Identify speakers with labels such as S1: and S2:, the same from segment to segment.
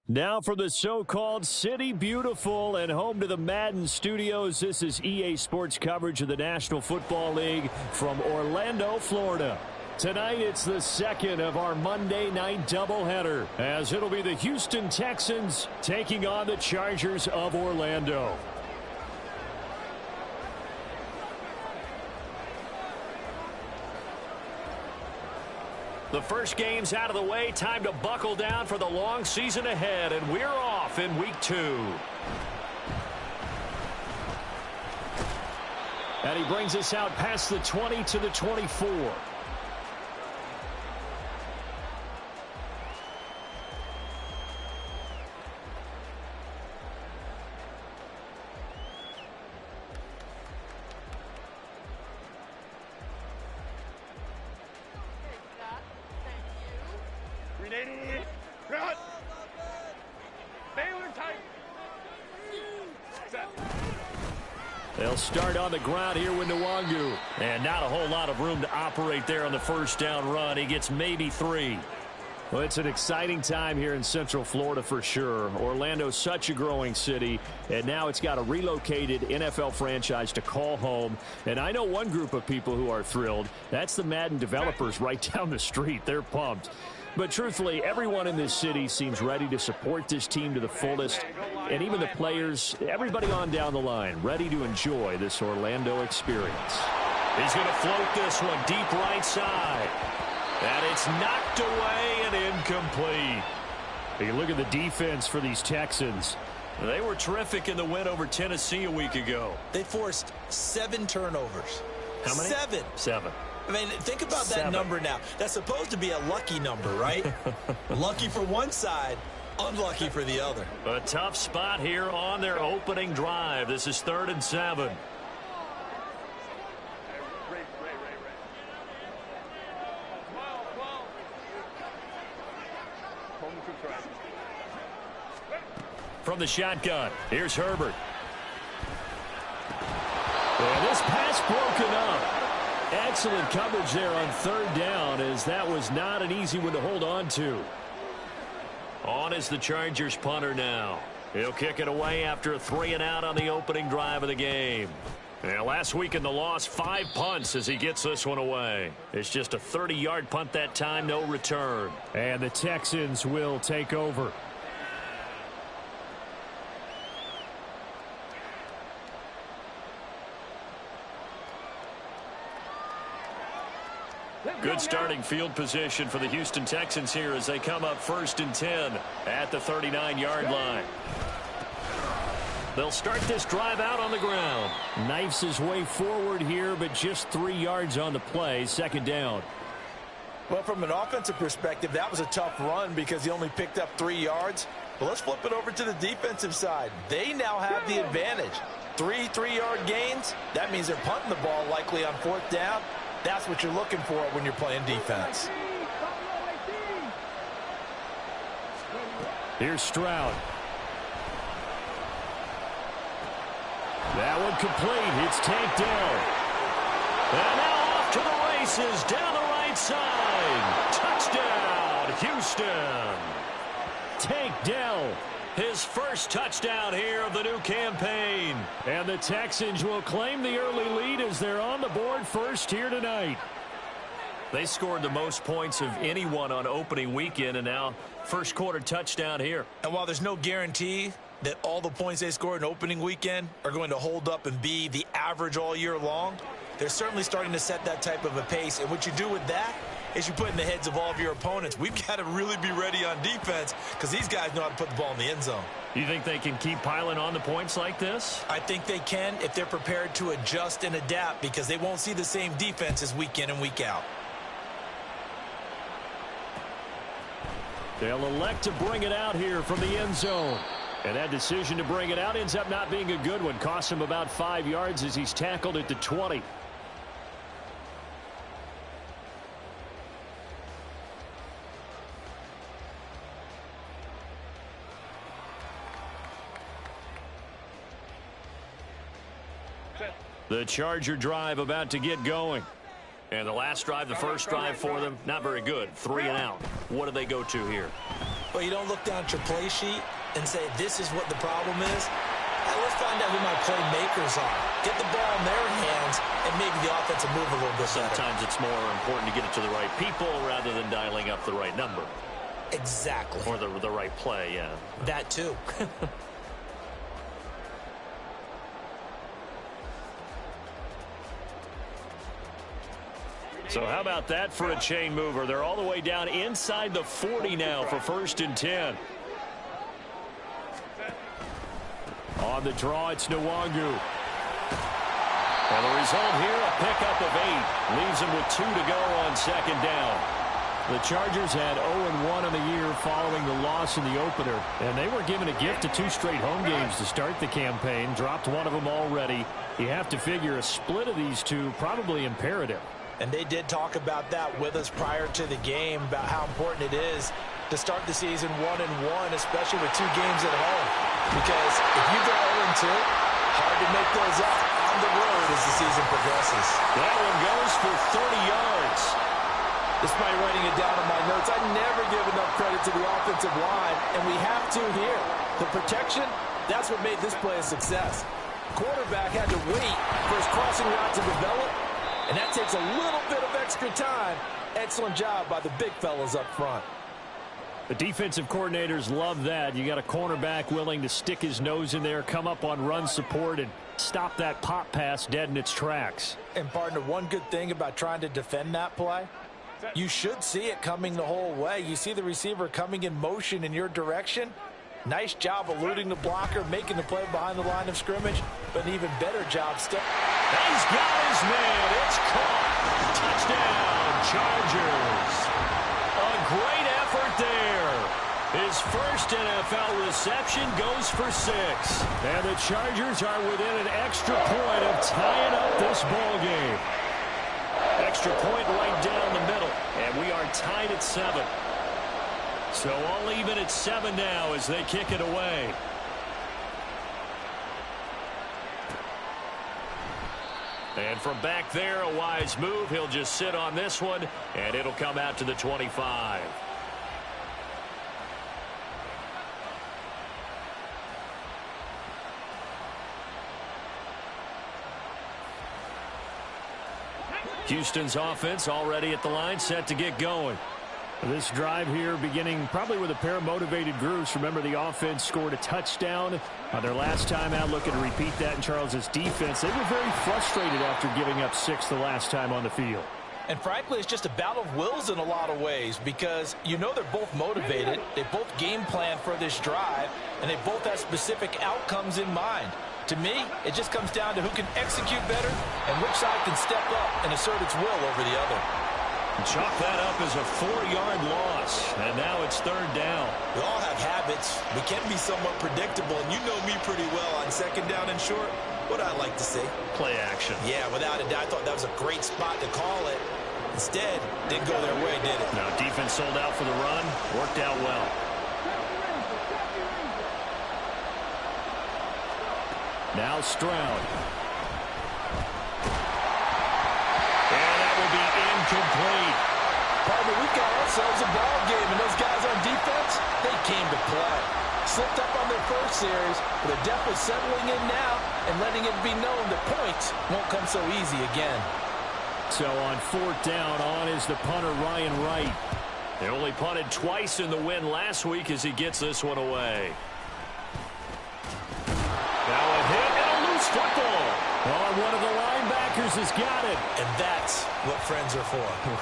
S1: Now from the so-called City Beautiful and home to the Madden Studios, this is EA Sports coverage of the National Football League from Orlando, Florida. Tonight, it's the second of our Monday night doubleheader, as it'll be the Houston Texans taking on the Chargers of Orlando. The first game's out of the way. Time to buckle down for the long season ahead, and we're off in week 2. And he brings us out past the 20 to the 24. They'll start on the ground here with Nwangu. And not a whole lot of room to operate there on the first down run. He gets maybe 3. Well, it's an exciting time here in Central Florida for sure. Orlando's such a growing city, and now it's got a relocated NFL franchise to call home. And I know one group of people who are thrilled. That's the Madden developers right down the street. They're pumped. But truthfully, everyone in this city seems ready to support this team to the fullest. And even the players, everybody on down the line, ready to enjoy this Orlando experience. He's going to float this one deep right side. And it's knocked away and incomplete. You look at the defense for these Texans. They were terrific in the win over Tennessee a week ago.
S2: They forced 7 turnovers.
S1: How many?
S2: 7. I mean, think about that number now. That's supposed to be a lucky number, right? Lucky for one side, unlucky for the other.
S1: A tough spot here on their opening drive. This is 3rd and 7. From the shotgun, here's Herbert. And this pass broken up. Excellent coverage there on 3rd down, as that was not an easy one to hold on to. On is the Chargers punter now. He'll kick it away after a 3-and-out on the opening drive of the game. And last week in the loss, 5 punts as he gets this one away. It's just a 30-yard punt that time, no return. And the Texans will take over. Good starting field position for the Houston Texans here as they come up 1st and 10 at the 39-yard line. They'll start this drive out on the ground. Knifes his way forward here, but just 3 yards on the play. 2nd down.
S2: Well, from an offensive perspective, that was a tough run because he only picked up 3 yards. But let's flip it over to the defensive side. They now have the advantage. 3 3-yard gains. That means they're punting the ball likely on 4th down. That's what you're looking for when you're playing defense.
S1: Here's Stroud. That one complete. It's tanked down. And now off to the races down the right side. Touchdown, Houston. Tank Dell. His first touchdown here of the new campaign. And the Texans will claim the early lead as they're on the board first here tonight. They scored the most points of anyone on opening weekend, and now first quarter touchdown here.
S2: And while there's no guarantee that all the points they scored in opening weekend are going to hold up and be the average all year long, they're certainly starting to set that type of a pace. And what you do with that is you put in the heads of all of your opponents, we've got to really be ready on defense because these guys know how to put the ball in the end zone.
S1: You think they can keep piling on the points like this?
S2: I think they can if they're prepared to adjust and adapt because they won't see the same defenses week in and week out.
S1: They'll elect to bring it out here from the end zone. And that decision to bring it out ends up not being a good one. Costs him about 5 yards as he's tackled at the 20. The Charger drive about to get going. And the last drive, the first drive for them, not very good. 3 and out. What do they go to here?
S2: Well, you don't look down at your play sheet and say, this is what the problem is. Let's find out who my playmakers are. Get the ball in their hands, and maybe the offense will move a little bit better.
S1: Sometimes it's more important to get it to the right people rather than dialing up the right number.
S2: Exactly.
S1: Or the right play, yeah.
S2: That too.
S1: So how about that for a chain mover? They're all the way down inside the 40 now for 1st and 10. On the draw, it's Nwangu. And the result here, a pickup of 8. Leaves them with 2 to go on 2nd down. The Chargers had 0-1 in the year following the loss in the opener. And they were given a gift of 2 straight home games to start the campaign. Dropped one of them already. You have to figure a split of these two probably imperative.
S2: And they did talk about that with us prior to the game, about how important it is to start the season 1-1, especially with 2 games at home. Because if you go 0-2, hard to make those up on the road as the season progresses.
S1: That one goes for 30 yards.
S3: Despite writing it down in my notes, I never give enough credit to the offensive line, and we have to here. The protection, that's what made this play a success. Quarterback had to wait for his crossing route to develop, and that takes a little bit of extra time. Excellent job by the big fellas up front.
S1: The defensive coordinators love that. You got a cornerback willing to stick his nose in there, come up on run support, and stop that pop pass dead in its tracks.
S2: And, partner, one good thing about trying to defend that play, you should see it coming the whole way. You see the receiver coming in motion in your direction. Nice job eluding the blocker, making the play behind the line of scrimmage, but an even better job still.
S1: He's got his man. It's caught. Touchdown, Chargers. A great effort there. His first NFL reception goes for 6. And the Chargers are within an extra point of tying up this ball game. Extra point right down the middle. And we are tied at 7. So all even at 7 now as they kick it away. And from back there, a wise move. He'll just sit on this one, and it'll come out to the 25. Houston's offense already at the line, set to get going. This drive here beginning probably with a pair of motivated groups. Remember, the offense scored a touchdown on their last time out. Looking to repeat that in Charles's defense. They were very frustrated after giving up 6 the last time on the field.
S2: And frankly, it's just a battle of wills in a lot of ways because you know they're both motivated. They both game plan for this drive, and they both have specific outcomes in mind. To me, it just comes down to who can execute better and which side can step up and assert its will over the other.
S1: Chalk that up as a 4-yard loss, and now it's 3rd down.
S2: We all have habits. We can be somewhat predictable, and you know me pretty well on 2nd down and short. What I like to see.
S1: Play action.
S2: Yeah, without a doubt. I thought that was a great spot to call it. Instead, didn't go their way, did it?
S1: Now, defense sold out for the run. Worked out well. Now Stroud. And that will be incomplete.
S3: Partner, we've got ourselves a ball game, and those guys on defense, they came to play. Slipped up on their first series, but they're definitely settling in now and letting it be known that points won't come so easy again.
S1: So on 4th down, on is the punter Ryan Wright. They only punted twice in the win last week as he gets this one away. Now a hit and a loose football. Oh, one of the linebackers has got it.
S2: And that's what friends are for.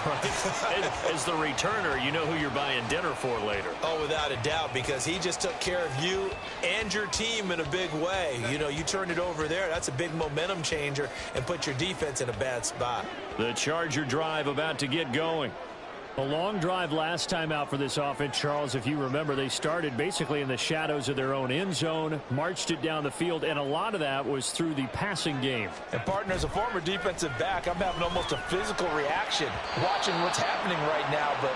S1: Right. As the returner, you know who you're buying dinner for later.
S2: Oh, without a doubt, because he just took care of you and your team in a big way. You know, you turned it over there. That's a big momentum changer and put your defense in a bad spot.
S1: The Charger drive about to get going. A long drive last time out for this offense, Charles. If you remember, they started basically in the shadows of their own end zone, marched it down the field, and a lot of that was through the passing game.
S3: And, partner, as a former defensive back, I'm having almost a physical reaction watching what's happening right now. But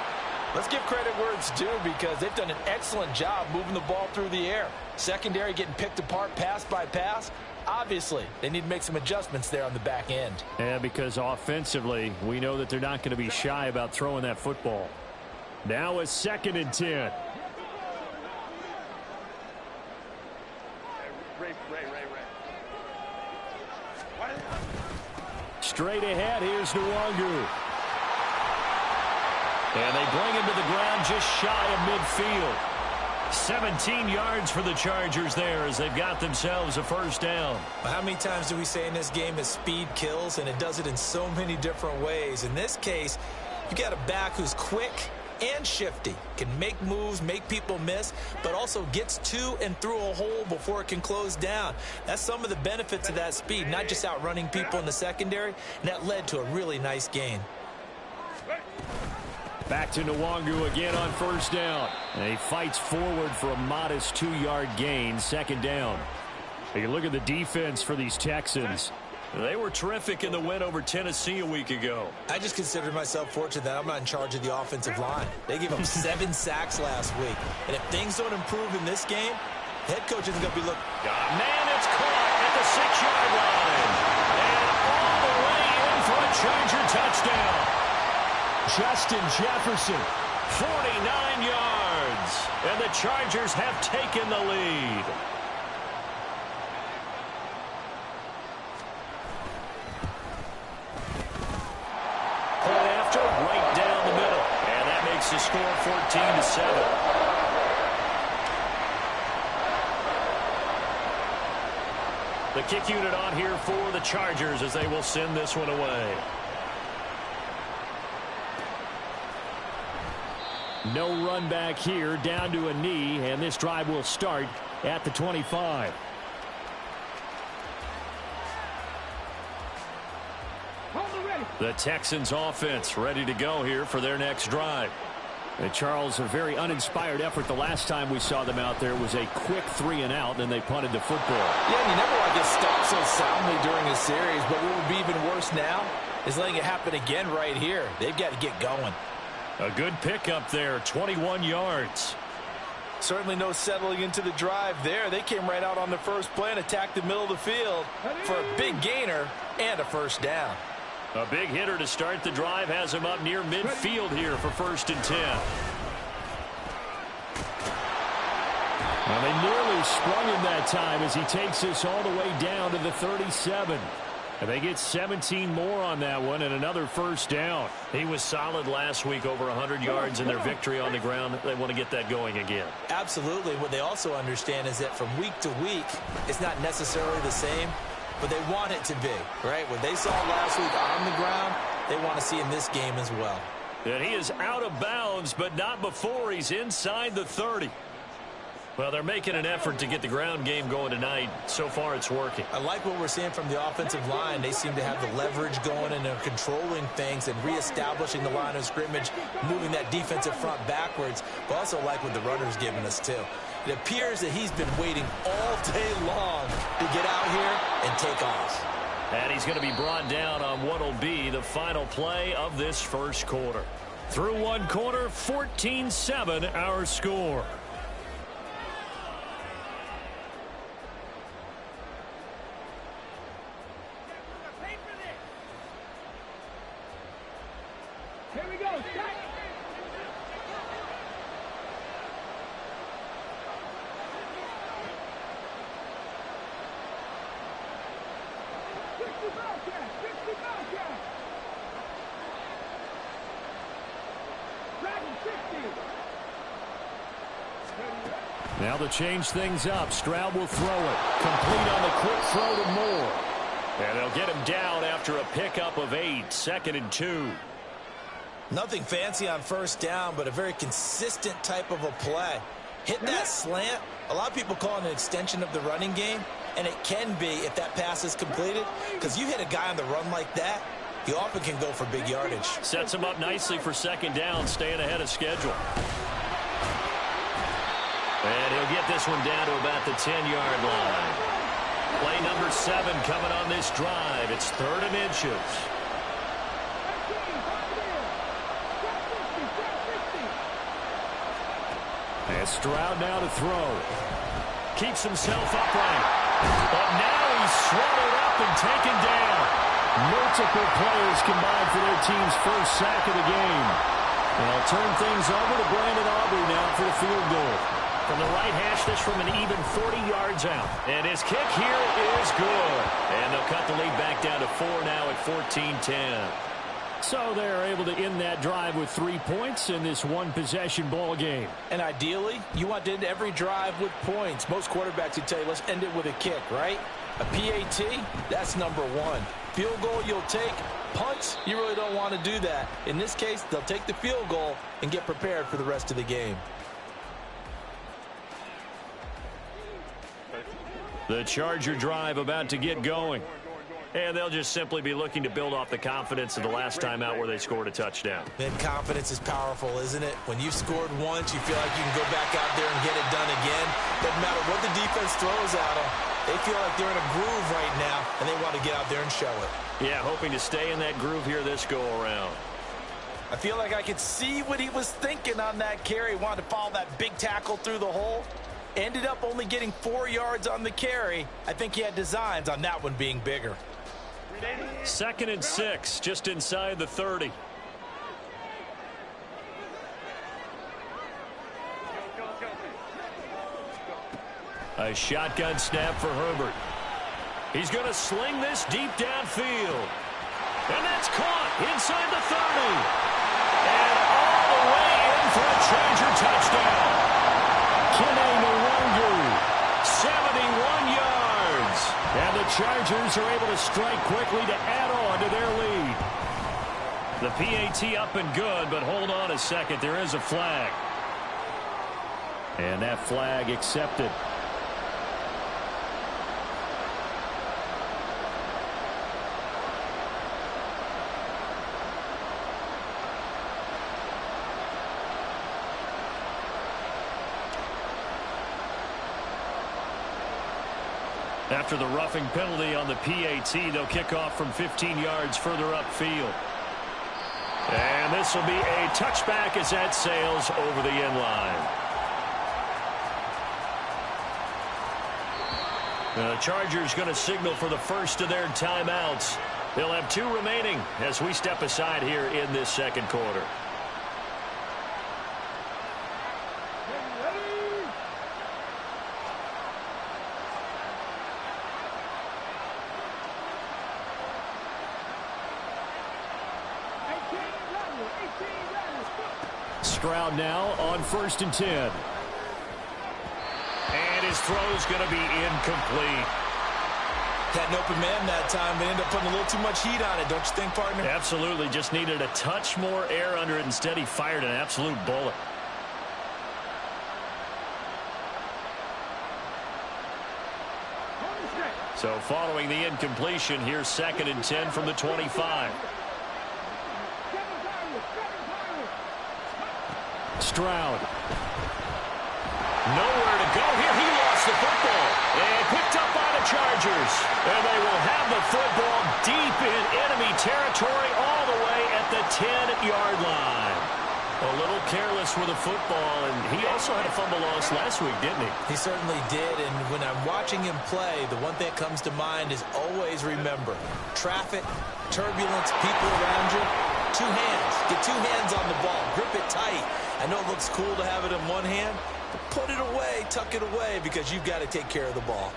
S3: let's give credit where it's due because they've done an excellent job moving the ball through the air. Secondary getting picked apart pass by pass. Obviously, they need to make some adjustments there on the back end.
S1: Yeah, because offensively, we know that they're not going to be shy about throwing that football. Now a 2nd and 10. straight ahead. Here's Nwangu. And they bring him to the ground just shy of midfield. 17 yards for the Chargers there as they've got themselves a first down.
S2: How many times do we say in this game that speed kills, and it does it in so many different ways? In this case, you got a back who's quick and shifty, can make moves, make people miss, but also gets to and through a hole before it can close down. That's some of the benefits of that speed, not just outrunning people in the secondary, and that led to a really nice gain.
S1: Back to Nwangu again on first down. And he fights forward for a modest 2-yard gain, second down. You look at the defense for these Texans. They were terrific in the win over Tennessee a week ago.
S2: I just consider myself fortunate that I'm not in charge of the offensive line. They gave up 7 sacks last week. And if things don't improve in this game, head coach isn't going to be looking.
S1: Man, it's caught at the 6-yard line. And all the way in for a Charger touchdown. Justin Jefferson, 49 yards. And the Chargers have taken the lead. Point after, right down the middle. And that makes the score 14-7. The kick unit on here for the Chargers as they will send this one away. No run back here, down to a knee, and this drive will start at the 25. The Texans offense ready to go here for their next drive. And Charles, a very uninspired effort the last time we saw them out there was a quick 3-and-out, then they punted the football.
S3: Yeah, and you never want to get stopped so soundly during a series, but what would be even worse now is letting it happen again right here. They've got to get going.
S1: A good pickup there, 21 yards.
S3: Certainly no settling into the drive there. They came right out on the first play and attacked the middle of the field for a big gainer and a first down.
S1: A big hitter to start the drive has him up near midfield here for 1st and 10. Well, they nearly sprung him that time as he takes this all the way down to the 37. And they get 17 more on that one and another first down. He was solid last week, over 100 yards in their victory on the ground. They want to get that going again.
S2: Absolutely. What they also understand is that from week to week, it's not necessarily the same, but they want it to be, right? What they saw last week on the ground, they want to see in this game as well.
S1: And he is out of bounds, but not before he's inside the 30. Well, they're making an effort to get the ground game going tonight. So far, it's working.
S2: I like what we're seeing from the offensive line. They seem to have the leverage going, and they're controlling things and reestablishing the line of scrimmage, moving that defensive front backwards. But also like what the runner's giving us, too. It appears that he's been waiting all day long to get out here and take off.
S1: And he's going to be brought down on what will be the final play of this first quarter. Through one quarter, 14-7 our score.
S4: Here we go. Set. 60 Bobcat. 60 Bobcat. Dragon 60.
S1: Now to change things up, Stroud will throw it. Complete on the quick throw to Moore. And they'll get him down after a pickup of 8, 2nd and 2.
S2: Nothing fancy on first down, but a very consistent type of a play. Hit that slant. A lot of people call it an extension of the running game, and it can be if that pass is completed, because you hit a guy on the run like that, you often can go for big yardage.
S1: Sets him up nicely for second down, staying ahead of schedule. And he'll get this one down to about the 10-yard line. Play number 7 coming on this drive. It's 3rd and inches. And Stroud now to throw. Keeps himself upright. But now he's swallowed up and taken down. Multiple players combined for their team's first sack of the game. And I'll turn things over to Brandon Aubrey now for the field goal. From the right hash, this from an even 40 yards out. And his kick here is good. And they'll cut the lead back down to 4 now at 14-10. So they're able to end that drive with 3 points in this one-possession ball game.
S3: And ideally, you want to end every drive with points. Most quarterbacks would tell you, let's end it with a kick, right? A PAT, that's number 1. Field goal you'll take. Punts, you really don't want to do that. In this case, they'll take the field goal and get prepared for the rest of the game.
S1: The Charger drive about to get going. And they'll just simply be looking to build off the confidence of the last time out where they scored a touchdown.
S2: Man, confidence is powerful, isn't it? When you've scored once, you feel like you can go back out there and get it done again. Doesn't matter what the defense throws at them. They feel like they're in a groove right now, and they want to get out there and show it.
S1: Yeah, hoping to stay in that groove here this go-around.
S3: I feel like I could see what he was thinking on that carry. Wanted to follow that big tackle through the hole. Ended up only getting 4 yards on the carry. I think he had designs on that one being bigger.
S1: 2nd and 6, just inside the 30. A shotgun snap for Herbert. He's going to sling this deep downfield. And that's caught inside the 30. And all the way in for a Charger touchdown. Kene Nwangwu, 71 yards. And the Chargers are able to strike quickly to add on to their lead. The PAT up and good, but hold on a second. There is a flag. And that flag accepted. After the roughing penalty on the PAT, they'll kick off from 15 yards further upfield. And this will be a touchback as that sails over the end line. The Chargers going to signal for the first of their timeouts. They'll have 2 remaining as we step aside here in this second quarter. Stroud now on 1st and 10. And his throw's going to be incomplete.
S2: Had an open man that time, but ended up putting a little too much heat on it, don't you think, partner?
S1: Absolutely. Just needed a touch more air under it. Instead, he fired an absolute bullet. So following the incompletion, here's 2nd and 10 from the 25. Stroud. Nowhere to go here. He lost the football. And picked up by the Chargers. And they will have the football deep in enemy territory all the way at the 10-yard line. A little careless with the football, and he also had a fumble loss last week, didn't he?
S2: He certainly did, and when I'm watching him play, the one thing that comes to mind is always remember, traffic, turbulence, people around you, 2 hands. Get 2 hands on the ball. Grip it tight. I know it looks cool to have it in one hand, but put it away, tuck it away, because you've got to take care of the ball.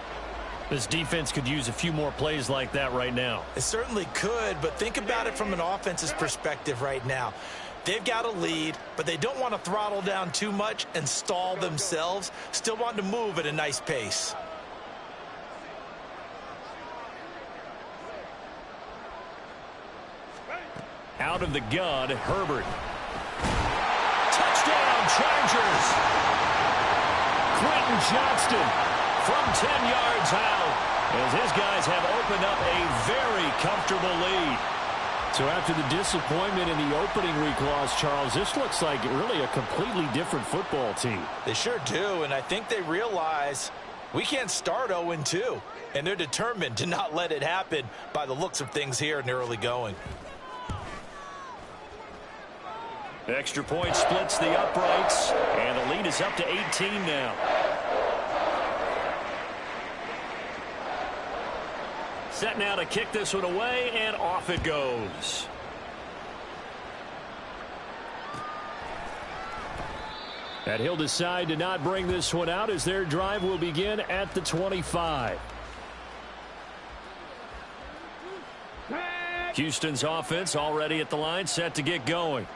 S1: This defense could use a few more plays like that right now.
S2: It certainly could, but think about it from an offense's perspective right now. They've got a lead, but they don't want to throttle down too much and stall themselves. Still want to move at a nice pace.
S1: Out of the gun, Herbert. Touchdown, Chargers. Quentin Johnston from 10 yards out as his guys have opened up a very comfortable lead. So after the disappointment in the opening week loss, Charles, this looks like really a completely different football team.
S3: They sure do, and I think they realize we can't start 0-2, and they're determined to not let it happen by the looks of things here in the early going.
S1: Extra point splits the uprights, and the lead is up to 18 now. Set now to kick this one away, and off it goes. And he'll decide to not bring this one out as their drive will begin at the 25. Houston's offense already at the line, set to get going.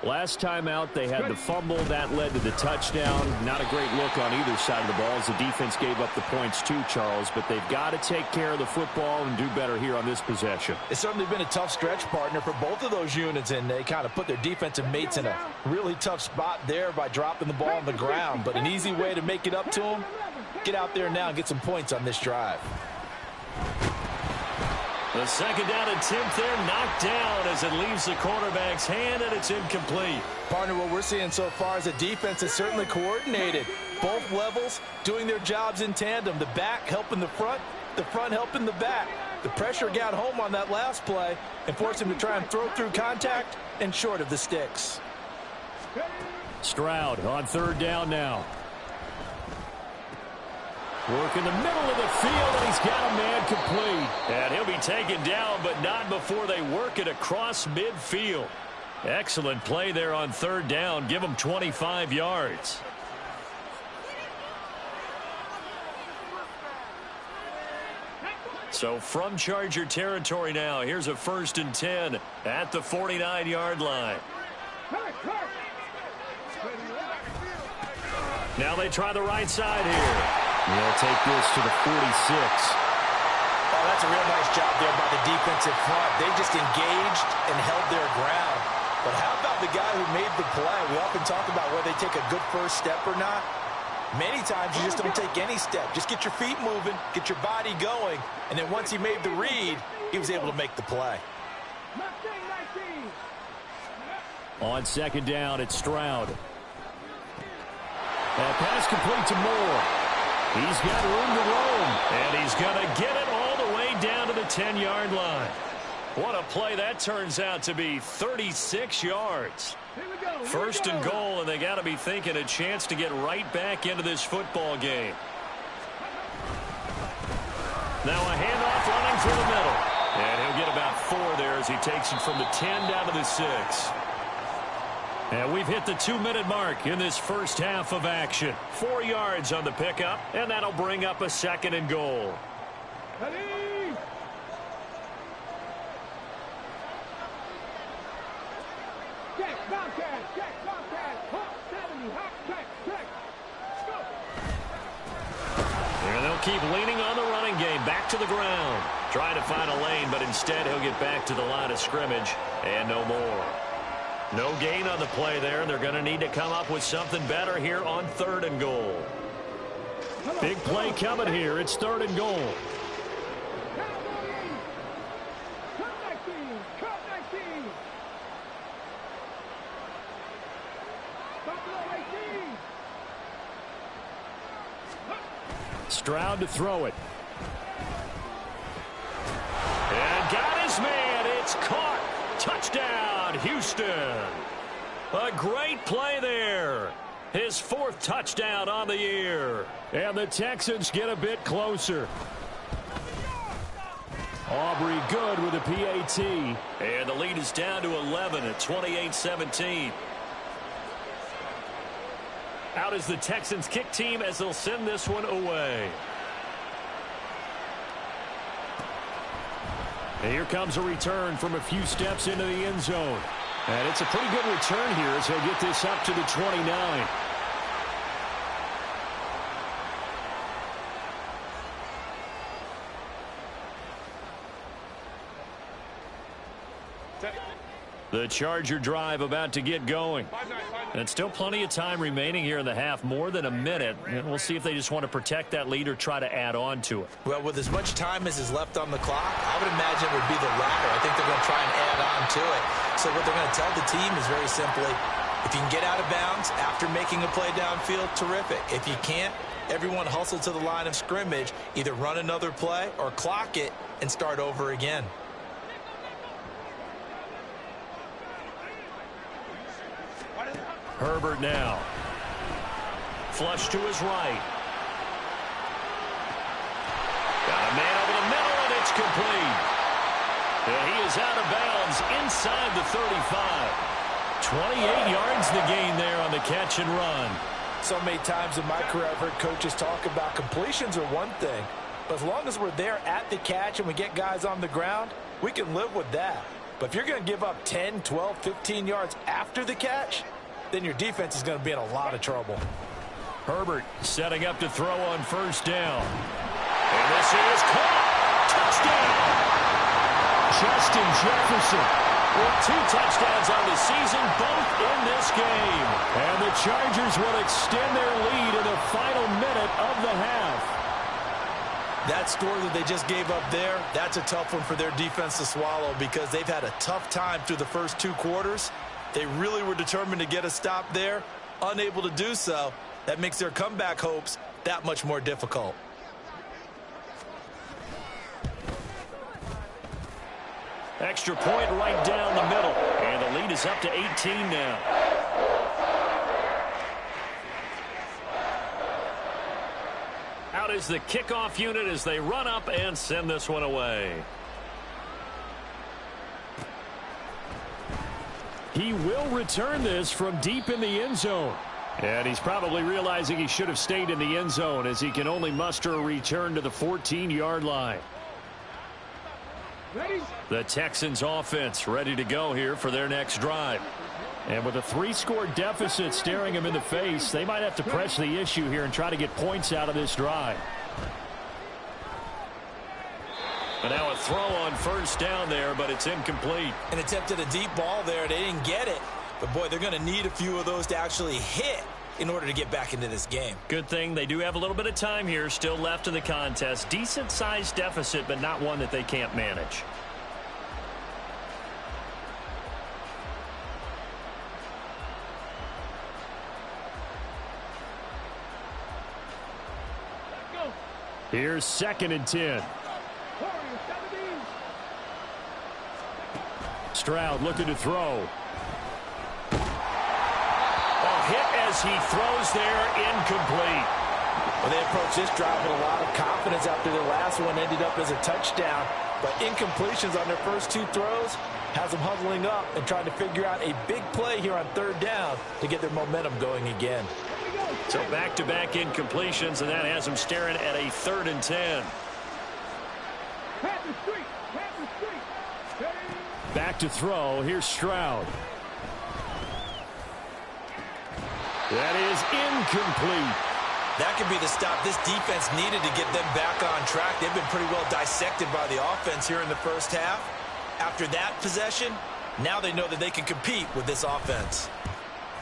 S1: Last time out, they had the fumble. That led to the touchdown. Not a great look on either side of the ball as the defense gave up the points too, Charles. But they've got to take care of the football and do better here on this possession.
S3: It's certainly been a tough stretch, partner, for both of those units, and they kind of put their defensive mates in a really tough spot there by dropping the ball on the ground. But an easy way to make it up to them, get out there now and get some points on this drive.
S1: The second down attempt there knocked down as it leaves the quarterback's hand, and it's incomplete.
S3: Partner, what we're seeing so far is the defense is certainly coordinated. Both levels doing their jobs in tandem. The back helping the front helping the back. The pressure got home on that last play and forced him to try and throw through contact and short of the sticks.
S1: Stroud on third down now. Work in the middle of the field, and he's got a man complete. And he'll be taken down, but not before they work it across midfield. Excellent play there on third down. Give him 25 yards. So from Charger territory now, here's a 1st and 10 at the 49-yard line. Now they try the right side here. They'll take this to the 46.
S3: Oh, that's a real nice job there by the defensive front. They just engaged and held their ground. But how about the guy who made the play? We often talk about whether they take a good first step or not. Many times you just don't take any step. Just get your feet moving, get your body going, and then once he made the read, he was able to make the play.
S1: On second down, it's Stroud. And pass complete to Moore. He's got room to roam, and he's going to get it all the way down to the 10-yard line. What a play that turns out to be, 36 yards. First and goal, and they got to be thinking a chance to get right back into this football game. Now a handoff running through the middle. And he'll get about 4 there as he takes it from the 10 down to the 6. And we've hit the 2-minute mark in this first half of action. 4 yards on the pickup, and that'll bring up a 2nd and goal. And they'll keep leaning on the running game. Back to the ground. Trying to find a lane, but instead he'll get back to the line of scrimmage and no more. No gain on the play there, and they're going to need to come up with something better here on 3rd and goal. Big play coming here. It's 3rd and goal. Stroud to throw it. And got his man. It's caught. Touchdown, Houston. A great play there. His 4th touchdown on the year. And the Texans get a bit closer. Aubrey good with a PAT. And the lead is down to 11 at 28-17. Out is the Texans kick team as they'll send this one away. And here comes a return from a few steps into the end zone. And it's a pretty good return here as he'll get this up to the 29. The Charger drive about to get going. And still plenty of time remaining here in the half, more than a minute. And we'll see if they just want to protect that lead or try to add on to it.
S2: Well, with as much time as is left on the clock, I would imagine it would be the latter. I think they're going to try and add on to it. So what they're going to tell the team is very simply, if you can get out of bounds after making a play downfield, terrific. If you can't, everyone hustle to the line of scrimmage, either run another play or clock it and start over again.
S1: Herbert now. Flush to his right. Got a man over the middle, and it's complete. And he is out of bounds inside the 35. 28 yards the gain there on the catch and run.
S2: So many times in my career I've heard coaches talk about completions are one thing, but as long as we're there at the catch and we get guys on the ground, we can live with that. But if you're going to give up 10, 12, 15 yards after the catch, then your defense is going to be in a lot of trouble.
S1: Herbert setting up to throw on first down. And this is caught. Touchdown. Justin Jefferson with 2 touchdowns on the season, both in this game. And the Chargers will extend their lead in the final minute of the half.
S2: That score that they just gave up there, that's a tough one for their defense to swallow because they've had a tough time through the first 2 quarters. They really were determined to get a stop there, unable to do so. That makes their comeback hopes that much more difficult.
S1: Extra point right down the middle. And the lead is up to 18 now. Out is the kickoff unit as they run up and send this one away. He will return this from deep in the end zone. And he's probably realizing he should have stayed in the end zone as he can only muster a return to the 14-yard line.
S4: Ready?
S1: The Texans offense ready to go here for their next drive. And with a 3-score deficit staring him in the face, they might have to press the issue here and try to get points out of this drive. And now a throw on first down there, but it's incomplete.
S2: An attempt at a deep ball there. They didn't get it. But, boy, they're going to need a few of those to actually hit in order to get back into this game.
S1: Good thing they do have a little bit of time here still left in the contest. Decent-sized deficit, but not one that they can't manage.
S4: Go.
S1: Here's 2nd and 10.
S4: Warriors, 17.
S1: Stroud looking to throw. A hit as he throws there, incomplete.
S2: Well, they approached this drive with a lot of confidence after their last one ended up as a touchdown. But incompletions on their first 2 throws has them huddling up and trying to figure out a big play here on 3rd down to get their momentum going again.
S1: So back-to-back incompletions, and that has them staring at a 3rd and 10.
S4: Pat the street. Pat the street. Ready?
S1: Back to throw. Here's Stroud. That is incomplete.
S2: That could be the stop this defense needed to get them back on track. They've been pretty well dissected by the offense here in the first half. After that possession, now they know that they can compete with this offense.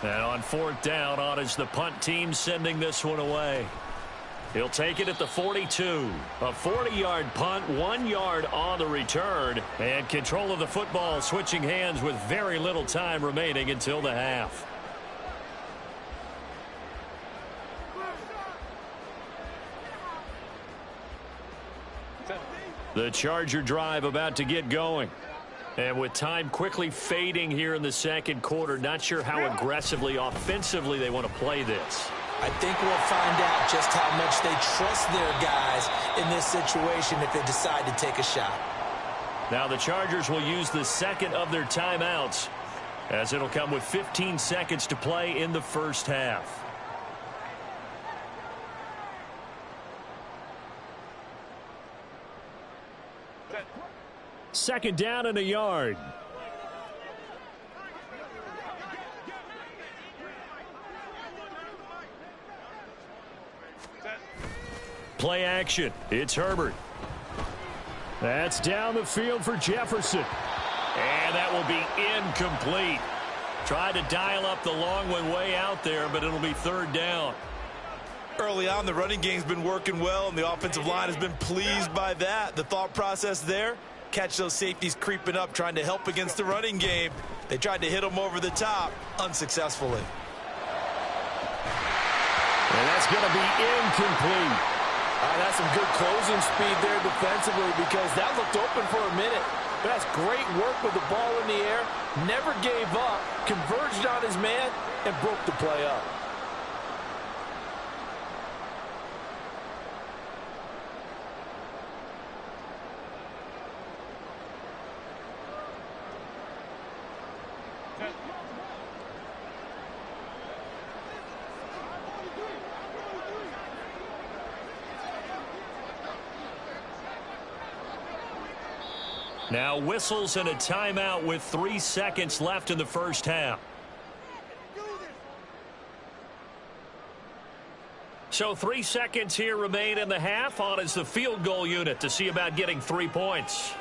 S1: And on 4th down, on is the punt team sending this one away. He'll take it at the 42. A 40-yard punt, 1 yard on the return. And control of the football switching hands with very little time remaining until the half. The Charger drive about to get going. And with time quickly fading here in the 2nd quarter, not sure how aggressively, offensively they want to play this.
S2: I think we'll find out just how much they trust their guys in this situation if they decide to take a shot.
S1: Now the Chargers will use the 2nd of their timeouts, as it'll come with 15 seconds to play in the first half. Second down and a yard. Play action. It's Herbert. That's down the field for Jefferson. And that will be incomplete. Tried to dial up the long one way out there, but it'll be 3rd down.
S2: Early on, the running game's been working well, and the offensive line has been pleased by that. The thought process there, catch those safeties creeping up, trying to help against the running game. They tried to hit them over the top, unsuccessfully.
S1: And that's going to be incomplete.
S3: That's some good closing speed there defensively because that looked open for a minute. But that's great work with the ball in the air. Never gave up, converged on his man, and broke the play up.
S1: Now whistles and a timeout with 3 seconds left in the first half. So 3 seconds here remain in the half. On is the field goal unit to see about getting 3 points.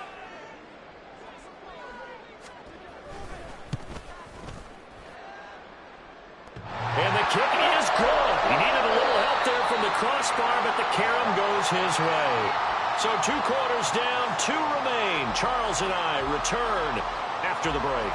S1: And the kick is good. He needed a little help there from the crossbar, but the carom goes his way. So 2 quarters down, 2 remain. Charles and I return after the break.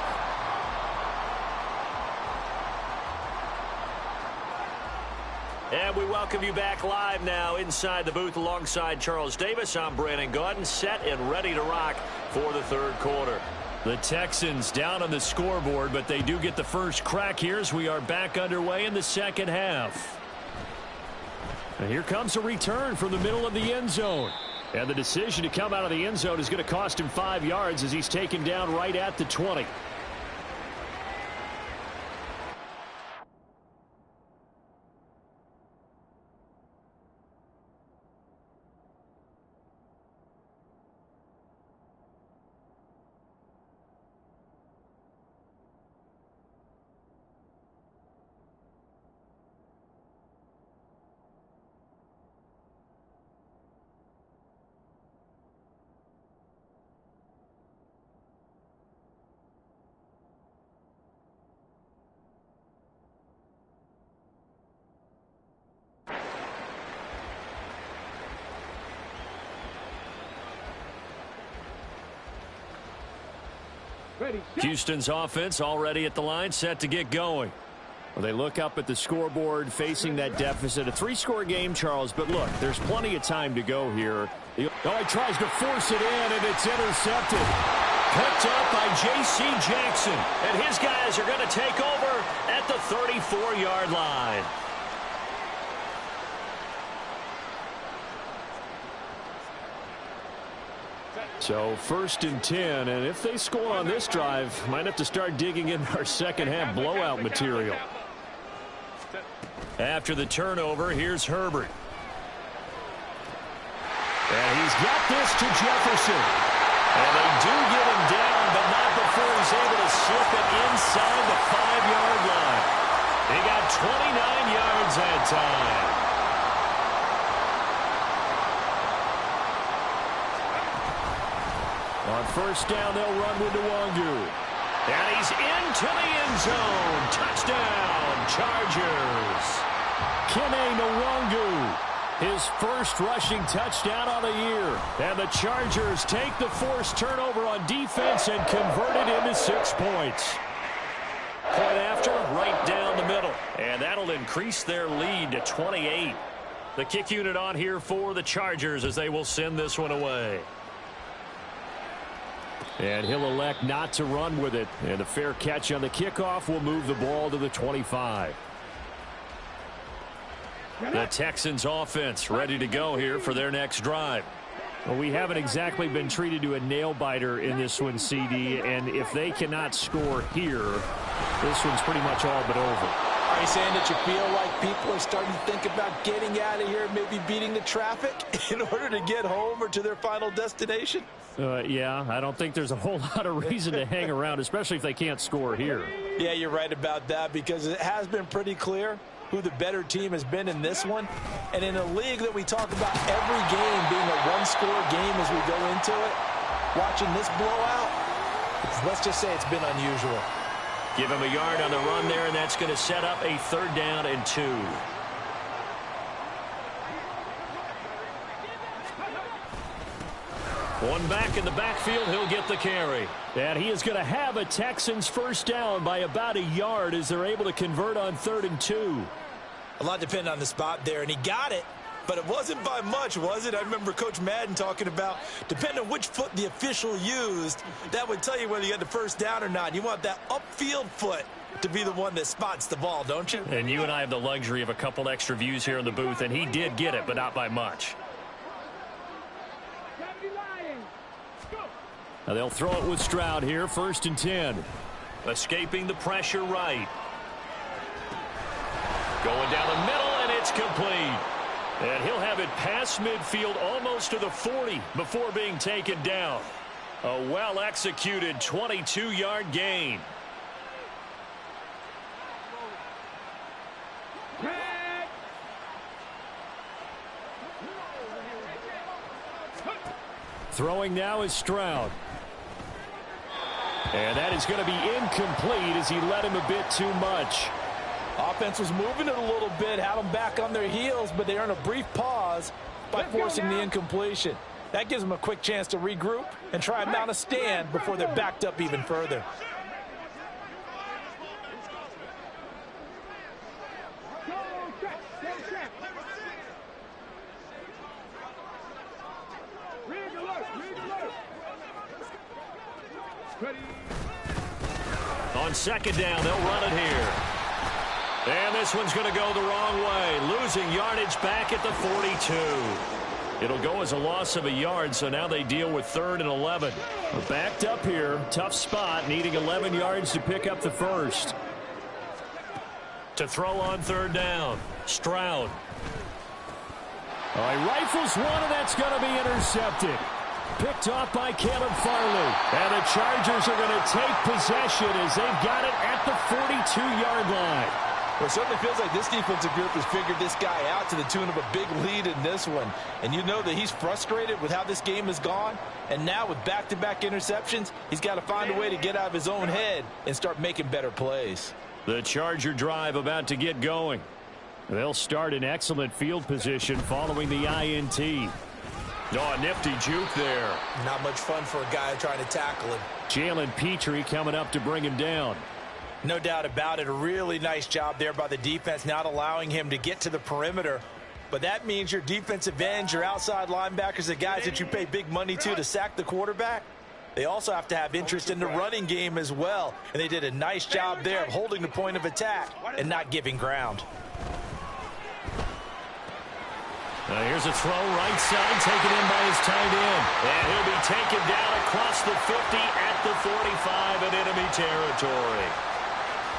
S1: And we welcome you back live now inside the booth alongside Charles Davis. I'm Brandon Gaudin, set and ready to rock for the third quarter. The Texans down on the scoreboard, but they do get the first crack here as we are back underway in the second half. And here comes a return from the middle of the end zone. And the decision to come out of the end zone is going to cost him 5 yards as he's taken down right at the 20. Houston's offense already at the line, set to get going. Well, they look up at the scoreboard, facing that deficit. A 3-score game, Charles, but look, there's plenty of time to go here. Oh, he tries to force it in, and it's intercepted. Picked up by J.C. Jackson, and his guys are going to take over at the 34-yard line. So 1st and 10, and if they score on this drive, might have to start digging in our second half blowout material. After the turnover, here's Herbert. And he's got this to Jefferson. And they do get him down, but not before he's able to slip it inside the 5-yard line. He got 29 yards that time. On 1st down, they'll run with Nwangu. And he's into the end zone. Touchdown, Chargers. Kene Nwangu, his first rushing touchdown of the year. And the Chargers take the forced turnover on defense and convert it into 6 points. Point after, right down the middle. And that'll increase their lead to 28. The kick unit on here for the Chargers as they will send this one away. And he'll elect not to run with it. And a fair catch on the kickoff will move the ball to the 25. The Texans offense ready to go here for their next drive. Well, we haven't exactly been treated to a nail-biter in this one, CD. And if they cannot score here, this one's pretty much all but over.
S3: Are you saying that you feel like people are starting to think about getting out of here, maybe beating the traffic in order to get home or to their final destination?
S1: Yeah, I don't think there's a whole lot of reason to hang around, especially if they can't score here.
S3: Yeah, you're right about that, because it has been pretty clear who the better team has been in this one. And in a league that we talk about every game being a one-score game as we go into it, watching this blowout, let's just say it's been unusual.
S1: Give him a yard on the run there, and that's going to set up a 3rd down and 2. One back in the backfield, he'll get the carry. And he is going to have a Texans first down by about a yard as they're able to convert on 3rd and 2.
S2: A lot depended on the spot there, and he got it. But it wasn't by much, was it? I remember Coach Madden talking about, depending on which foot the official used, that would tell you whether you got the first down or not. You want that upfield foot to be the one that spots the ball, don't you?
S1: And you and I have the luxury of a couple extra views here in the booth, and he did get it, but not by much. Now they'll throw it with Stroud here, 1st and 10. Escaping the pressure right. Going down the middle, and it's complete. And he'll have it past midfield almost to the 40 before being taken down. A well-executed 22-yard gain. Throwing now is Stroud. And that is going to be incomplete as he led him a bit too much.
S3: Offense was moving it a little bit, had them back on their heels, but they earned a brief pause by forcing the incompletion. That gives them a quick chance to regroup and try and mount a stand before they're backed up even further.
S1: On second down, they'll run it here. And this one's going to go the wrong way, losing yardage back at the 42. It'll go as a loss of a yard, so now they deal with 3rd and 11. Backed up here, tough spot, needing 11 yards to pick up the first. To throw on 3rd down, Stroud. He rifles one, and that's going to be intercepted. Picked off by Caleb Farley. And the Chargers are going to take possession as they've got it at the 42-yard line.
S3: Well, it certainly feels like this defensive group has figured this guy out to the tune of a big lead in this one. And you know that he's frustrated with how this game has gone. And now with back-to-back interceptions, he's got to find a way to get out of his own head and start making better plays.
S1: The Charger drive about to get going. They'll start in excellent field position following the INT. Oh, nifty juke there.
S2: Not much fun for a guy trying to tackle him.
S1: Jalen Petrie coming up to bring him down.
S2: No doubt about it. A really nice job there by the defense, not allowing him to get to the perimeter. But that means your defensive ends, your outside linebackers, the guys that you pay big money to sack the quarterback, they also have to have interest in the running game as well. And they did a nice job there of holding the point of attack and not giving ground.
S1: Here's a throw right side, taken in by his tight end. And he'll be taken down across the 50 at the 45 in enemy territory.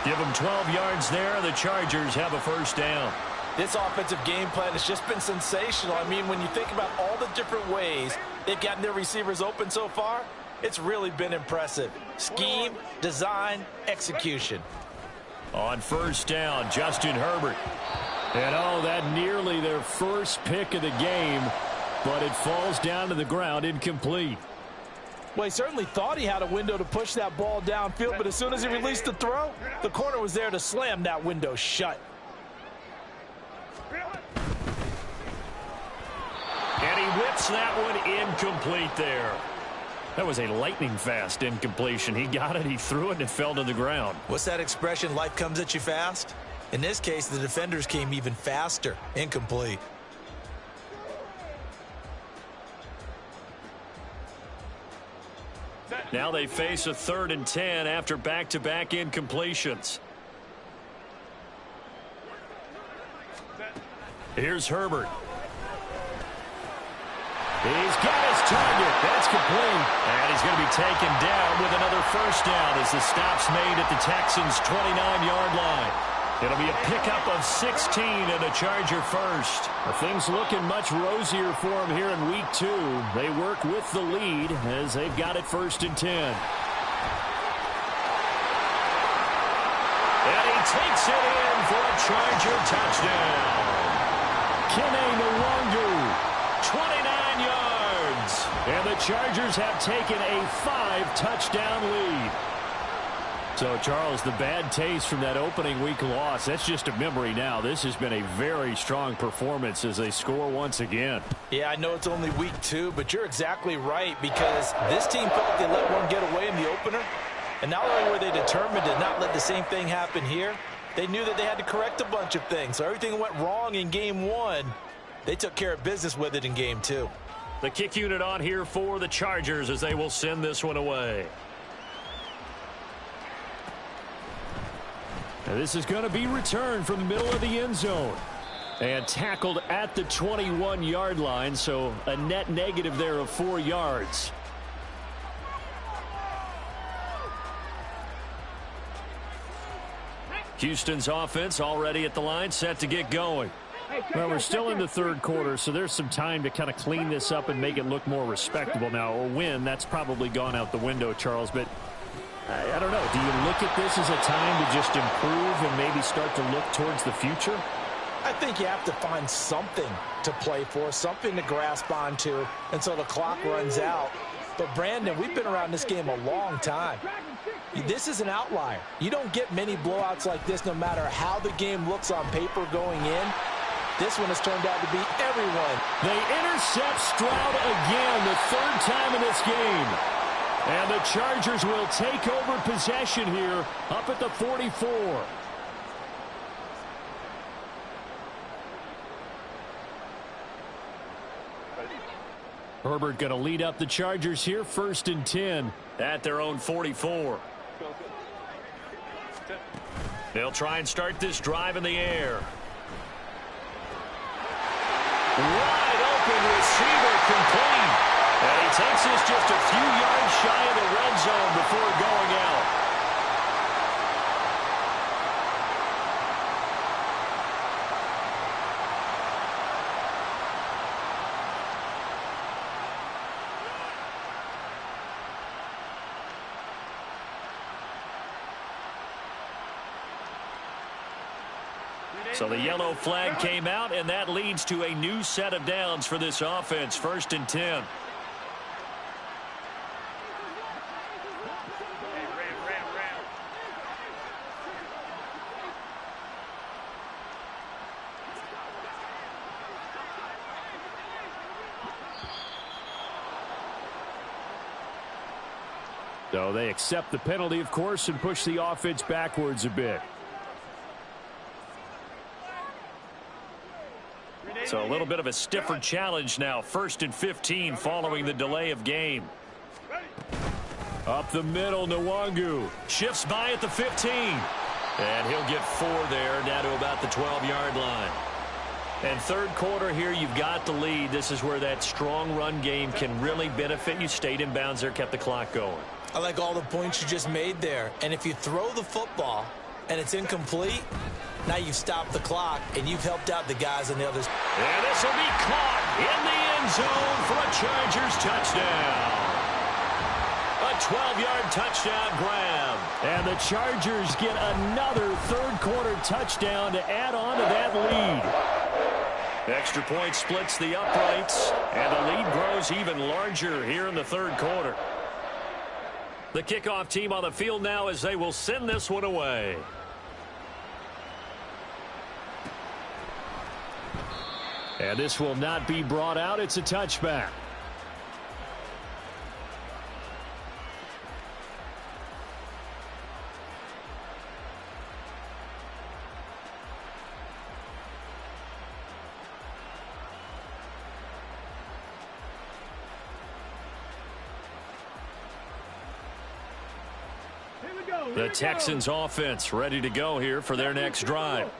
S1: Give him 12 yards there. The Chargers have a first down.
S3: This offensive game plan has just been sensational. I mean, when you think about all the different ways they've gotten their receivers open so far, it's really been impressive. Scheme, design, execution.
S1: On first down, Justin Herbert. And that nearly their first pick of the game, but it falls down to the ground incomplete.
S3: Well, he certainly thought he had a window to push that ball downfield, but as soon as he released the throw, the corner was there to slam that window shut.
S1: And he whips that one incomplete there. That was a lightning-fast incompletion. He got it, he threw it, and it fell to the ground.
S2: What's that expression, life comes at you fast? In this case, the defenders came even faster. Incomplete.
S1: Now they face a 3rd and 10 after back-to-back incompletions. Here's Herbert. He's got his target. That's complete. And he's going to be taken down with another first down as the stop's made at the Texans' 29-yard line. It'll be a pickup of 16 and a Charger first. Things looking much rosier for him here in week 2. They work with the lead as they've got it 1st and 10. And he takes it in for a Charger touchdown. Kene Nwangu, 29 yards. And the Chargers have taken a 5-touchdown lead. So, Charles, the bad taste from that opening week loss, that's just a memory now. This has been a very strong performance as they score once again.
S3: Yeah, I know it's only week 2, but you're exactly right because this team felt they let one get away in the opener. And not only were they determined to not let the same thing happen here, they knew that they had to correct a bunch of things. So everything went wrong in game 1. They took care of business with it in game 2.
S1: The kick unit on here for the Chargers as they will send this one away. Now this is going to be returned from the middle of the end zone. And tackled at the 21-yard line, so a net negative there of 4 yards. Houston's offense already at the line, set to get going. Well, we're still in the third quarter, so there's some time to kind of clean this up and make it look more respectable. Now, a win, that's probably gone out the window, Charles, but I don't know. Do you look at this as a time to just improve and maybe start to look towards the future?
S2: I think you have to find something to play for, something to grasp onto until the clock runs out. But, Brandon, we've been around this game a long time. This is an outlier. You don't get many blowouts like this no matter how the game looks on paper going in. This one has turned out to be everyone.
S1: They intercept Stroud again, the third time in this game. And the Chargers will take over possession here up at the 44. Herbert going to lead up the Chargers here, 1st and 10 at their own 44. They'll try and start this drive in the air. Wide open receiver complete. And he takes this just a few yards shy of the red zone before going out. So the yellow flag came out, and that leads to a new set of downs for this offense. 1st and 10. So they accept the penalty, of course, and push the offense backwards a bit. So a little bit of a stiffer challenge now. 1st and 15 following the delay of game. Up the middle, Nwangu shifts by at the 15. And he'll get 4 there, down to about the 12-yard line. And third quarter here, you've got the lead. This is where that strong run game can really benefit you. Stayed in bounds there, kept the clock going.
S2: I like all the points you just made there. And if you throw the football and it's incomplete, now you've stopped the clock, and you've helped out the guys on the others.
S1: And this will be caught in the end zone for a Chargers touchdown. A 12-yard touchdown grab. And the Chargers get another third-quarter touchdown to add on to that lead. Extra point splits the uprights, and the lead grows even larger here in the third quarter. The kickoff team on the field now as they will send this one away. And this will not be brought out. It's a touchback. The Texans offense ready to go here for their next drive.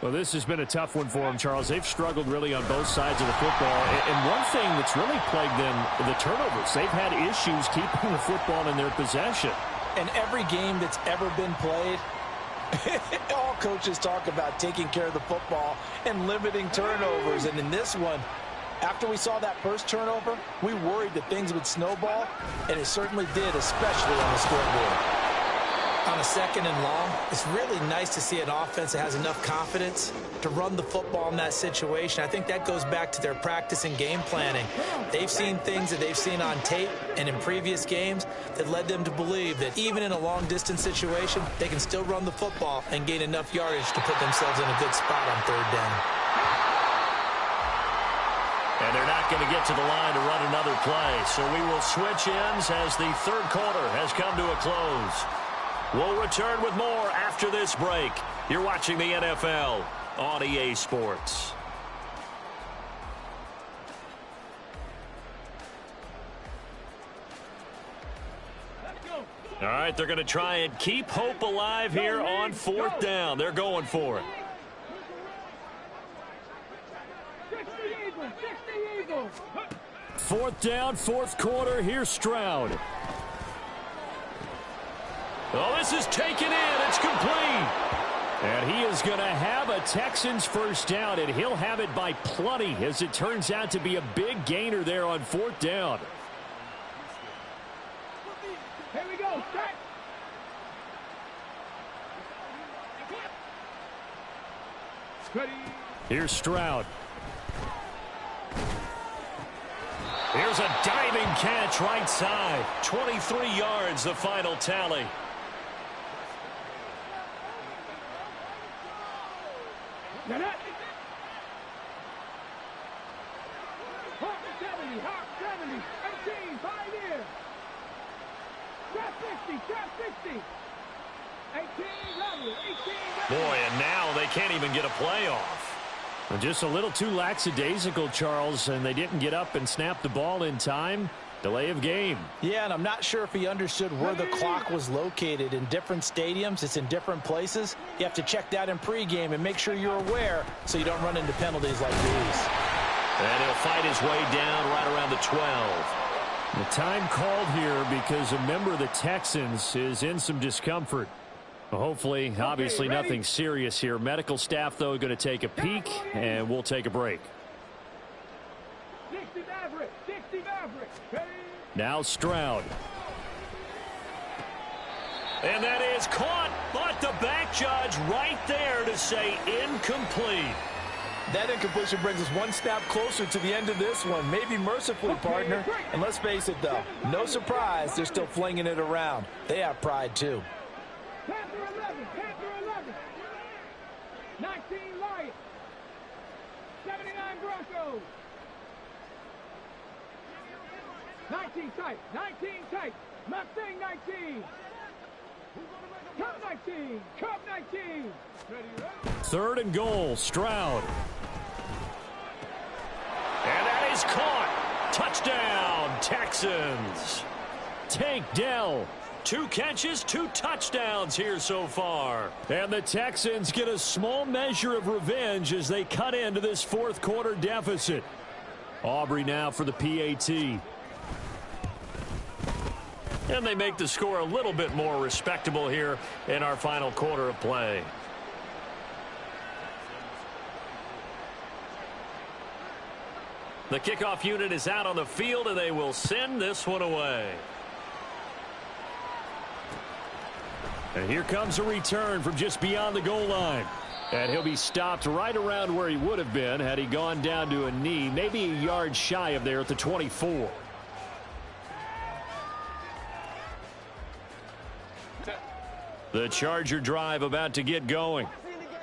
S1: Well, this has been a tough one for them, Charles. They've struggled really on both sides of the football. And one thing that's really plagued them, the turnovers. They've had issues keeping the football in their possession.
S2: And every game that's ever been played, all coaches talk about taking care of the football and limiting turnovers. And in this one, after we saw that first turnover, we worried that things would snowball, and it certainly did, especially on the scoreboard. On a 2nd and long, it's really nice to see an offense that has enough confidence to run the football in that situation. I think that goes back to their practice and game planning. They've seen things that they've seen on tape and in previous games that led them to believe that even in a long-distance situation, they can still run the football and gain enough yardage to put themselves in a good spot on 3rd down.
S1: And they're not going to get to the line to run another play. So we will switch ends as the third quarter has come to a close. We'll return with more after this break. You're watching the NFL on EA Sports. All right, they're going to try and keep hope alive here on 4th down. They're going for it. Fourth down, fourth quarter. Here's Stroud. Oh, this is taken in. It's complete. And he is going to have a Texans first down, and he'll have it by plenty, as it turns out to be a big gainer there on 4th down.
S4: Here we go. Start. Ready.
S1: Here's Stroud. Here's a diving catch right side. 23 yards, the final tally.
S4: Hawk 70, Hawk 70, 18, 5 years. Trap 60, trap 60. 18, level, 18, level.
S1: Boy, and now they can't even get a playoff. Just a little too lackadaisical, Charles, and they didn't get up and snap the ball in time. Delay of game.
S3: Yeah, and I'm not sure if he understood where the clock was located. In different stadiums, it's in different places. You have to check that in pregame and make sure you're aware so you don't run into penalties like these.
S1: And he'll fight his way down right around the 12. The time called here because a member of the Texans is in some discomfort. Hopefully, obviously nothing serious here. Medical staff, though, going to take a peek, and we'll take a break.
S4: 60 Maverick, 60 Maverick. Ready?
S1: Now Stroud. And that is caught, but the back judge right there to say incomplete.
S3: That incompletion brings us one step closer to the end of this one. Maybe mercifully, partner. And let's face it, though, no surprise, they're still flinging it around. They have pride, too.
S4: Panther 11, Panther 11. 19 Lions. 79 Broncos. 19 tight, 19 tight. Mustang 19. Cup 19, Cup 19. Ready, ready.
S1: 3rd and goal, Stroud. And that is caught. Touchdown, Texans. Tank Dell. 2 catches, 2 touchdowns here so far. And the Texans get a small measure of revenge as they cut into this 4th quarter deficit. Aubrey now for the PAT. And they make the score a little bit more respectable here in our final quarter of play. The kickoff unit is out on the field, and they will send this one away. And here comes a return from just beyond the goal line. And he'll be stopped right around where he would have been had he gone down to a knee, maybe a yard shy of there at the 24. The Charger drive about to get going.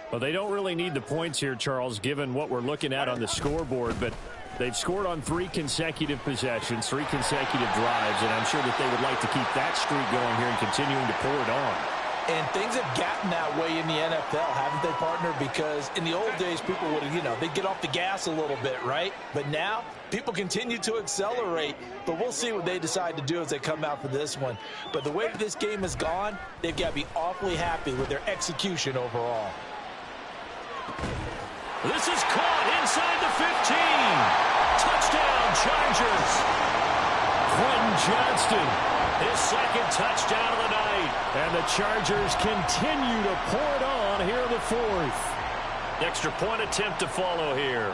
S1: Well, they don't really need the points here, Charles, given what we're looking at on the scoreboard, but they've scored on 3 consecutive possessions, 3 consecutive drives, and I'm sure that they would like to keep that streak going here and continuing to pour it on.
S3: And things have gotten that way in the NFL, haven't they, partner? Because in the old days, people would have, they'd get off the gas a little bit, right? But now, people continue to accelerate. But we'll see what they decide to do as they come out for this one. But the way that this game has gone, they've got to be awfully happy with their execution overall.
S1: This is caught inside the 15. Touchdown, Chargers. Quentin Johnston, his 2nd touchdown of the night. And the Chargers continue to pour it on here in the 4th. Extra point attempt to follow here.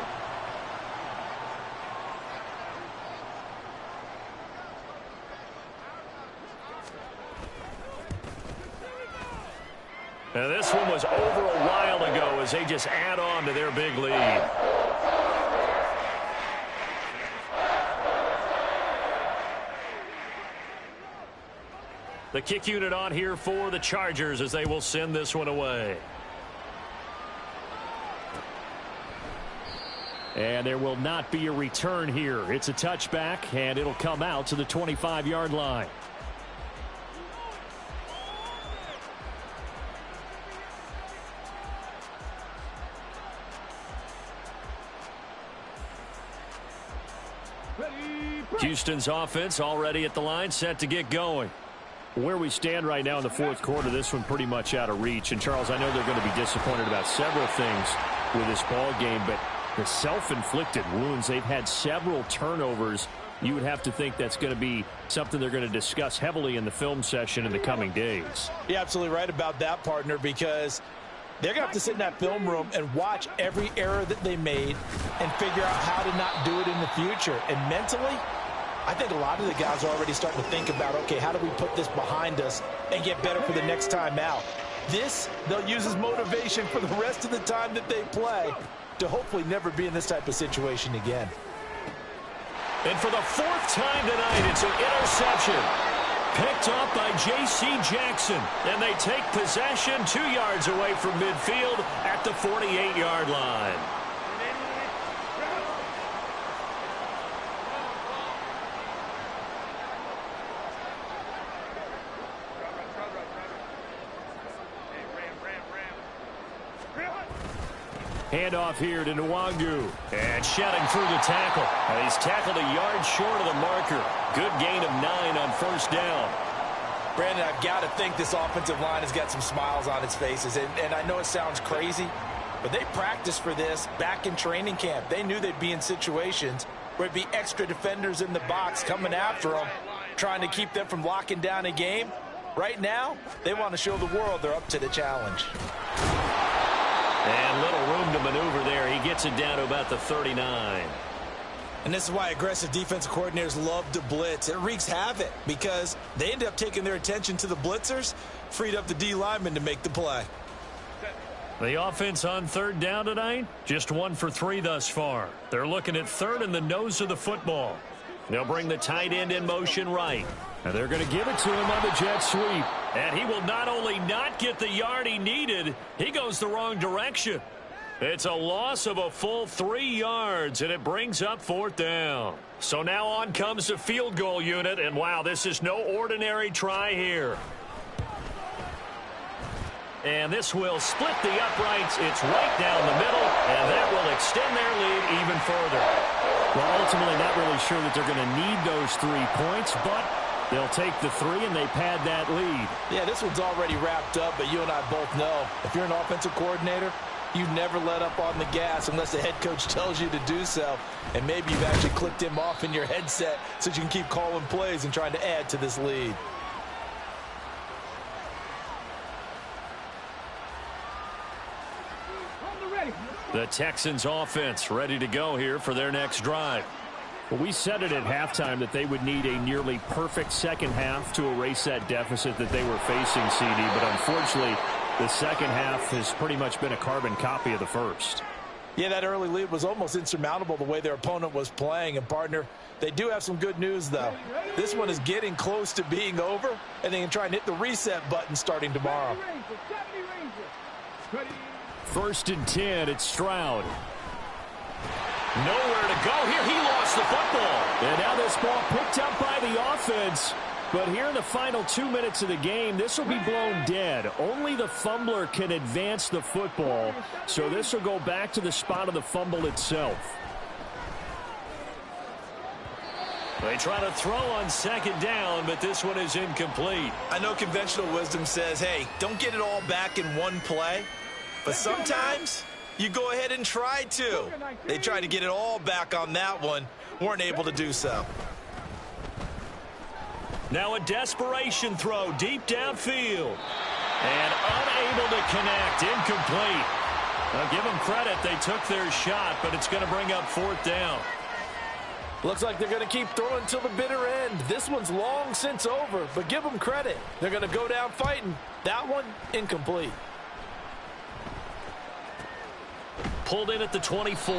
S1: And this one was over a while ago as they just add on to their big lead. The kick unit on here for the Chargers as they will send this one away. And there will not be a return here. It's a touchback, and it'll come out to the 25-yard line. Houston's offense already at the line, set to get going. Where we stand right now in the 4th quarter, this one pretty much out of reach. And, Charles, I know they're going to be disappointed about several things with this ball game, but the self-inflicted wounds, they've had several turnovers. You would have to think that's going to be something they're going to discuss heavily in the film session in the coming days.
S3: You're absolutely right about that, partner, because
S2: They're going to have to sit in that film room and watch every error that they made and figure out how to not do it in the future. And mentally, I think a lot of the guys are already starting to think about, okay, how do we put this behind us and get better for the next time out? This, they'll use as motivation for the rest of the time that they play to hopefully never be in this type of situation again.
S1: And for the fourth time tonight, it's an interception. Picked off by J.C. Jackson. And they take possession 2 yards away from midfield at the 48-yard line. Handoff here to Nwangu. And shedding through the tackle. And he's tackled a yard short of the marker. Good gain of 9 on first down.
S2: Brandon, I've got to think this offensive line has got some smiles on its faces. And I know it sounds crazy, but they practiced for this back in training camp. They knew they'd be in situations where it'd be extra defenders in the box coming after them, trying to keep them from locking down a game. Right now, they want to show the world they're up to the challenge.
S1: And little room to maneuver there. He gets it down to about the 39.
S2: And this is why aggressive defensive coordinators love to blitz. It wreaks havoc because they end up taking their attention to the blitzers, freed up the D lineman to make the play.
S1: The offense on third down tonight, just 1 for 3 thus far. They're looking at third in the nose of the football. They'll bring the tight end in motion right. And they're going to give it to him on the jet sweep. And he will not only not get the yard he needed, he goes the wrong direction. It's a loss of a full 3 yards, and it brings up fourth down. So now on comes the field goal unit, and wow, this is no ordinary try here. And this will split the uprights. It's right down the middle, and that will extend their lead even further. Well, ultimately, not really sure that they're going to need those 3 points, but they'll take the 3, and they pad that lead.
S2: Yeah, this one's already wrapped up, but you and I both know if you're an offensive coordinator, you never let up on the gas unless the head coach tells you to do so. And maybe you've actually clicked him off in your headset so you can keep calling plays and trying to add to this lead.
S1: The Texans offense ready to go here for their next drive. Well, we said it at halftime that they would need a nearly perfect second half to erase that deficit that they were facing, CD. But unfortunately, the second half has pretty much been a carbon copy of the first.
S2: Yeah, that early lead was almost insurmountable the way their opponent was playing. And, partner, they do have some good news, though. This one is getting close to being over, and they can try and hit the reset button starting tomorrow.
S1: First and 10, it's Stroud. Nowhere to go here. He lost the football. And now this ball picked up by the offense. But here in the final 2 minutes of the game, this will be blown dead. Only the fumbler can advance the football. So this will go back to the spot of the fumble itself. They try to throw on second down, but this one is incomplete.
S2: I know conventional wisdom says, hey, don't get it all back in one play. But sometimes you go ahead and try to. They tried to get it all back on that one. Weren't able to do so.
S1: Now a desperation throw deep downfield. And unable to connect. Incomplete. Now give them credit. They took their shot, but it's going to bring up fourth down.
S3: Looks like they're going to keep throwing till the bitter end. This one's long since over, but give them credit. They're going to go down fighting. That one, incomplete.
S1: Pulled in at the 24.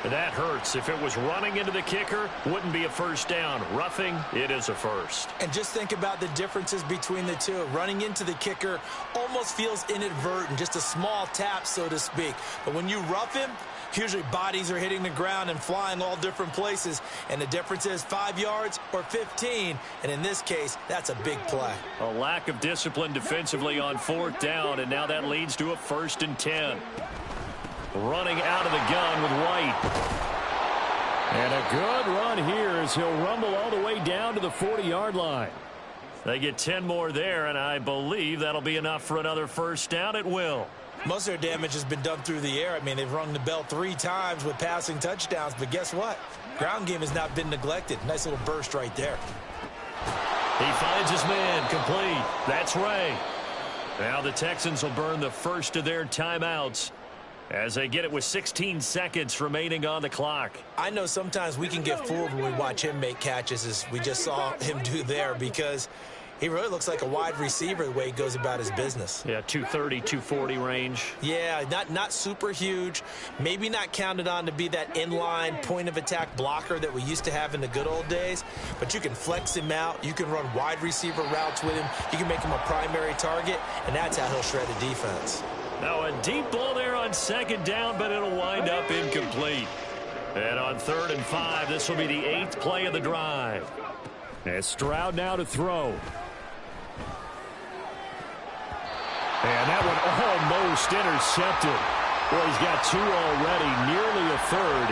S1: That hurts. If it was running into the kicker, wouldn't be a first down. Roughing, it is a first.
S2: And just think about the differences between the two. Running into the kicker almost feels inadvertent, just a small tap, so to speak. But when you rough him, usually bodies are hitting the ground and flying all different places. And the difference is 5 yards or 15. And in this case, that's a big play.
S1: A lack of discipline defensively on fourth down, and now that leads to a 1st and 10. Running out of the gun with White. And a good run here as he'll rumble all the way down to the 40-yard line. They get 10 more there, and I believe that'll be enough for another first down at will.
S2: Most of their damage has been done through the air. I mean, they've rung the bell 3 times with passing touchdowns, but guess what? Ground game has not been neglected. Nice little burst right there.
S1: He finds his man, complete. That's Ray. Now the Texans will burn the first of their timeouts as they get it with 16 seconds remaining on the clock.
S2: I know sometimes we can get fooled when we watch him make catches, as we just saw him do there, because he really looks like a wide receiver the way he goes about his business.
S1: Yeah, 230, 240 range.
S2: Yeah, not super huge. Maybe not counted on to be that inline point-of-attack blocker that we used to have in the good old days. But you can flex him out. You can run wide receiver routes with him. You can make him a primary target, and that's how he'll shred a defense.
S1: Now a deep ball there on second down, but it'll wind up incomplete. And on 3rd and 5, this will be the 8th play of the drive. And Stroud now to throw. And that one almost intercepted. Well, he's got 2 already, nearly a third,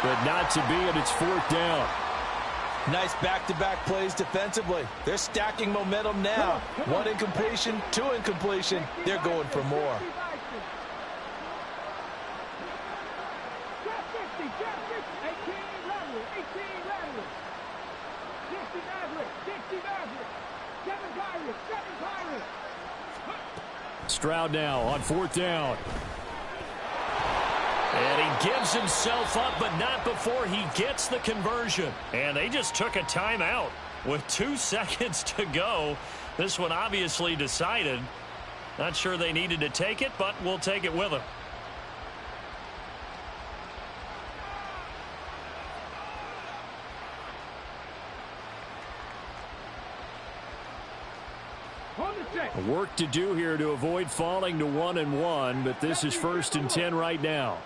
S1: but not to be, and it's 4th down.
S3: Nice back-to-back plays defensively. They're stacking momentum now. 1 incompletion, 2 incompletion. They're going for more.
S1: Stroud now on 4th down. And he gives himself up, but not before he gets the conversion. And they just took a timeout with 2 seconds to go. This one obviously decided. Not sure they needed to take it, but we'll take it with them. Work to do here to avoid falling to 1-1, but this is 1st and 10 right now.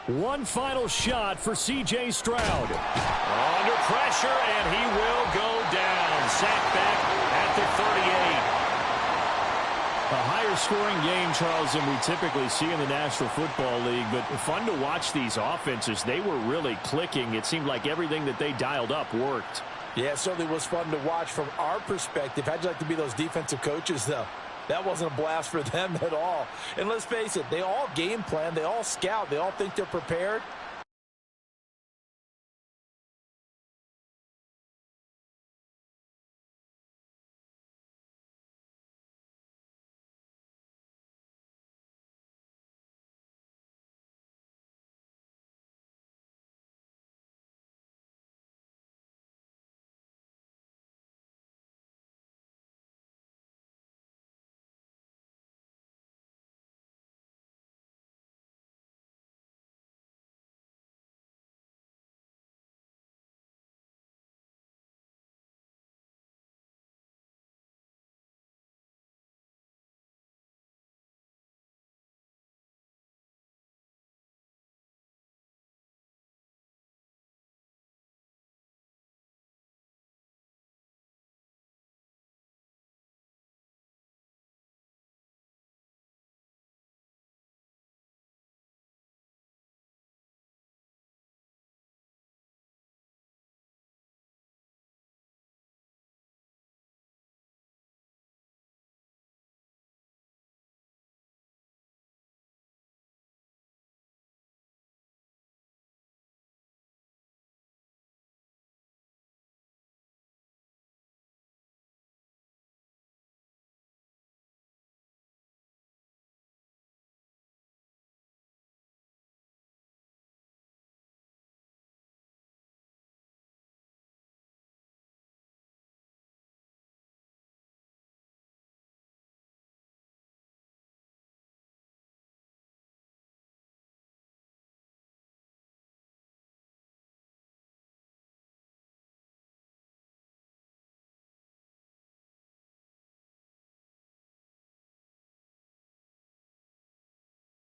S1: One final shot for C.J. Stroud. Under pressure, and he will go down. Sacked back at the 38. A higher scoring game, Charles, than we typically see in the National Football League, but fun to watch these offenses. They were really clicking. It seemed like everything that they dialed up worked.
S3: Yeah, it certainly was fun to watch from our perspective. How'd you like to be those defensive coaches, though? That wasn't a blast for them at all. And let's face it, they all game plan. They all scout. They all think they're prepared.